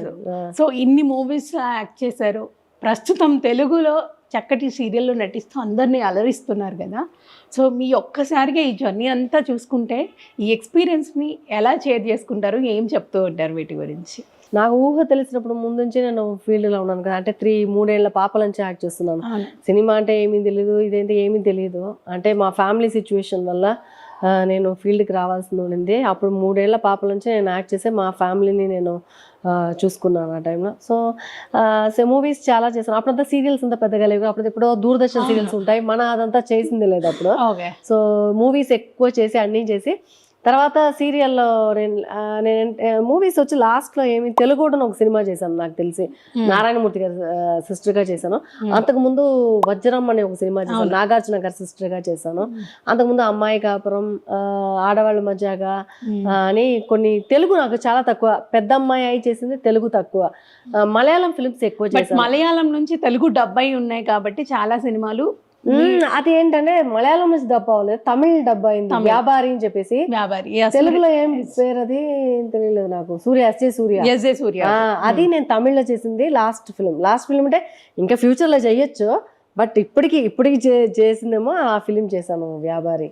తెలుసు. సో ఇన్ని movies act చేశారు, ప్రస్తుతం తెలుగులో చక్కటి సీరియల్లో నటిస్తూ అందరినీ అలరిస్తున్నారు కదా. సో మీ ఒక్కసారిగా ఈ జర్నీ అంతా చూసుకుంటే ఈ ఎక్స్పీరియన్స్ని ఎలా షేర్ చేసుకుంటారు, ఏం చెప్తూ ఉంటారు వీటి గురించి? నాకు ఊహ తెలిసినప్పుడు ముందు నుంచి నేను ఫీల్డ్లో ఉన్నాను కదా, అంటే 3 పాపల నుంచి యాక్ట్ చేస్తున్నాను. సినిమా అంటే ఏమీ తెలియదు, ఇదేంటి ఏమీ తెలియదు. అంటే మా ఫ్యామిలీ సిచ్యువేషన్ వల్ల నేను ఫీల్డ్కి రావాల్సి ఉండింది. అప్పుడు 3 పాపల నుంచి నేను యాక్ట్ చేసి మా ఫ్యామిలీని నేను చూసుకున్నాను ఆ టైంలో. సో మూవీస్ చాలా చేశాను. అప్పుడంతా సీరియల్స్ అంతా పెద్దగా లేవు, అప్పుడు ఎప్పుడో దూరదర్శన్ సీరియల్స్ ఉంటాయి, మన అదంతా చేసింది లేదు అప్పుడు. సో మూవీస్ ఎక్కువ చేసి అన్నీ చేసి తర్వాత సీరియల్లో నేను మూవీస్ వచ్చి లాస్ట్లో ఏమి తెలుగు కూడా ఒక సినిమా చేశాను నాకు తెలిసి, నారాయణమూర్తి గారి సిస్టర్గా చేశాను. అంతకుముందు వజ్రం అనే ఒక సినిమా చేశాను, నాగార్జున గారి సిస్టర్గా చేశాను. అంతకుముందు అమ్మాయి కాపురం, ఆడవాళ్ళ మధ్యగా అని కొన్ని తెలుగు నాకు చాలా తక్కువ. పెద్ద అమ్మాయి అయి చేసింది తెలుగు తక్కువ. మలయాళం ఫిల్మ్స్ ఎక్కువ చేశాను. మలయాళం నుంచి తెలుగు డబ్ అయి ఉన్నాయి కాబట్టి చాలా సినిమాలు. అది ఏంటంటే మలయాళం నుంచి డబ్బు అవ్వలేదు, తమిళ్ డబ్బు అయింది, వ్యాపారి అని చెప్పేసి. తెలుగులో ఏం పేరు అది తెలియలేదు నాకు, సూర్య. అది నేను తమిళ్లో చేసింది లాస్ట్ ఫిలిం అంటే ఇంకా ఫ్యూచర్ లో చెయ్యొచ్చు, బట్ ఇప్పటికి చేసిందేమో ఆ ఫిలిం చేశాను, వ్యాపారి.